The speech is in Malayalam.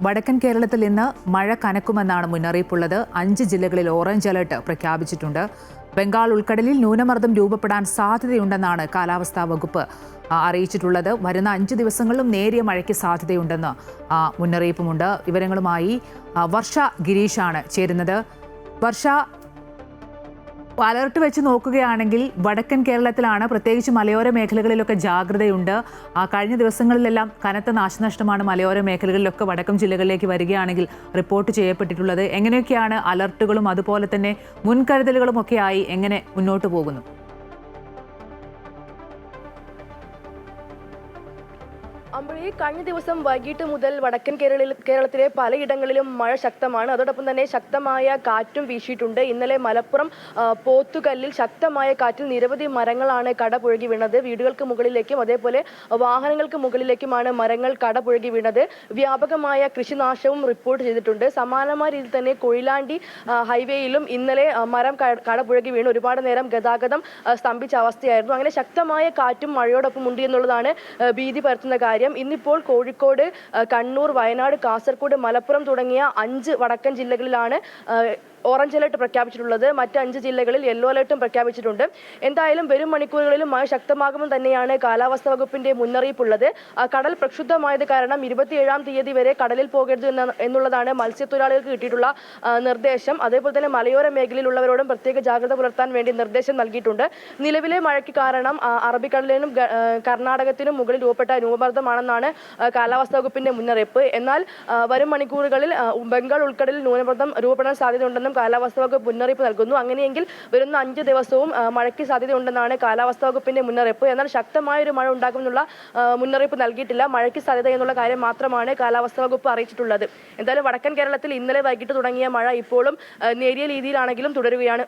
വടക്കൻ കേരളത്തിൽ ഇന്ന് മഴ കനക്കുമെന്നാണ് മുന്നറിയിപ്പുള്ളത്. 5 ജില്ലകളിൽ ഓറഞ്ച് അലർട്ട് പ്രഖ്യാപിച്ചിട്ടുണ്ട്. ബംഗാൾ ഉൾക്കടലിൽ ന്യൂനമർദ്ദം രൂപപ്പെടാൻ സാധ്യതയുണ്ടെന്നാണ് കാലാവസ്ഥാ വകുപ്പ് അറിയിച്ചിട്ടുള്ളത്. വരുന്ന 5 ദിവസങ്ങളിലും നേരിയ മഴയ്ക്ക് സാധ്യതയുണ്ടെന്ന് മുന്നറിയിപ്പുമുണ്ട്. വിവരങ്ങളുമായി വർഷ ഗിരീഷാണ് ചേരുന്നത്. വർഷ, അലർട്ട് വെച്ച് നോക്കുകയാണെങ്കിൽ വടക്കൻ കേരളത്തിലാണ്, പ്രത്യേകിച്ച് മലയോര മേഖലകളിലൊക്കെ ജാഗ്രതയുണ്ട്. കഴിഞ്ഞ ദിവസങ്ങളിലെല്ലാം കനത്ത നാശനഷ്ടമാണ് മലയോര മേഖലകളിലൊക്കെ വടക്കൻ ജില്ലകളിലേക്ക് വരികയാണെങ്കിൽ റിപ്പോർട്ട് ചെയ്യപ്പെട്ടിട്ടുള്ളത്. എങ്ങനെയൊക്കെയാണ് അലർട്ടുകളും അതുപോലെ തന്നെ മുൻകരുതലുകളും ഒക്കെയായി എങ്ങനെ മുന്നോട്ട് പോകുന്നു? അമ്പഴി, കഴിഞ്ഞ ദിവസം വൈകിട്ട് മുതൽ വടക്കൻ കേരളത്തിലെ പലയിടങ്ങളിലും മഴ ശക്തമാണ്. അതോടൊപ്പം തന്നെ ശക്തമായ കാറ്റും വീശിയിട്ടുണ്ട്. ഇന്നലെ മലപ്പുറം പോത്തുകല്ലിൽ ശക്തമായ കാറ്റിൽ നിരവധി മരങ്ങളാണ് കടപുഴകി വീണത്. വീടുകൾക്ക് മുകളിലേക്കും അതേപോലെ വാഹനങ്ങൾക്ക് മുകളിലേക്കുമാണ് മരങ്ങൾ കടപുഴകി വീണത്. വ്യാപകമായ കൃഷിനാശവും റിപ്പോർട്ട് ചെയ്തിട്ടുണ്ട്. സമാനമായ രീതിയിൽ തന്നെ കൊയിലാണ്ടി ഹൈവേയിലും ഇന്നലെ മരം കടപുഴകി വീണ് ഒരുപാട് നേരം ഗതാഗതം സ്തംഭിച്ച അവസ്ഥയായിരുന്നു. അങ്ങനെ ശക്തമായ കാറ്റും മഴയോടൊപ്പം ഉണ്ട് എന്നുള്ളതാണ് ഭീതി പരത്തുന്ന കാര്യം. ഇന്നിപ്പോൾ കോഴിക്കോട്, കണ്ണൂർ, വയനാട്, കാസർഗോഡ്, മലപ്പുറം തുടങ്ങിയ 5 വടക്കൻ ജില്ലകളിലാണ് ഓറഞ്ച് അലർട്ട് പ്രഖ്യാപിച്ചിട്ടുള്ളത്. മറ്റ് 5 ജില്ലകളിൽ യെല്ലോ അലർട്ടും പ്രഖ്യാപിച്ചിട്ടുണ്ട്. എന്തായാലും വരും മണിക്കൂറുകളിലും മഴ ശക്തമാകുമെന്ന് തന്നെയാണ് കാലാവസ്ഥാ വകുപ്പിന്റെ മുന്നറിയിപ്പുള്ളത്. കടൽ പ്രക്ഷുബ്ധമായത് കാരണം 27-ാം തീയതി വരെ കടലിൽ പോകരുത് എന്നുള്ളതാണ് മത്സ്യത്തൊഴിലാളികൾക്ക് കിട്ടിയിട്ടുള്ള നിർദ്ദേശം. അതേപോലെ തന്നെ മലയോര മേഖലയിലുള്ളവരോടും പ്രത്യേക ജാഗ്രത പുലർത്താൻ വേണ്ടി നിർദ്ദേശം നൽകിയിട്ടുണ്ട്. നിലവിലെ മഴയ്ക്ക് കാരണം അറബിക്കടലിനും കർണാടകത്തിനും മുകളിൽ രൂപപ്പെട്ട ന്യൂനമർദ്ദമാണെന്നാണ് കാലാവസ്ഥാ വകുപ്പിന്റെ മുന്നറിയിപ്പ്. എന്നാൽ വരും മണിക്കൂറുകളിൽ ബംഗാൾ ഉൾക്കടലിൽ ന്യൂനമർദ്ദം രൂപപ്പെടാൻ സാധ്യതയുണ്ടെന്നും കാലാവസ്ഥാ വകുപ്പ് മുന്നറിയിപ്പ് നൽകുന്നു. അങ്ങനെയെങ്കിൽ വരുന്ന 5 ദിവസവും മഴയ്ക്ക് സാധ്യതയുണ്ടെന്നാണ് കാലാവസ്ഥാ വകുപ്പിന്റെ മുന്നറിയിപ്പ്. എന്നാൽ ശക്തമായൊരു മഴ ഉണ്ടാകുമെന്നുള്ള മുന്നറിയിപ്പ് നൽകിയിട്ടില്ല. മഴയ്ക്ക് സാധ്യത എന്നുള്ള കാര്യം മാത്രമാണ് കാലാവസ്ഥാ വകുപ്പ് അറിയിച്ചിട്ടുള്ളത്. എന്തായാലും വടക്കൻ കേരളത്തിൽ ഇന്നലെ വൈകിട്ട് തുടങ്ങിയ മഴ ഇപ്പോഴും നേരിയ രീതിയിലാണെങ്കിലും തുടരുകയാണ്.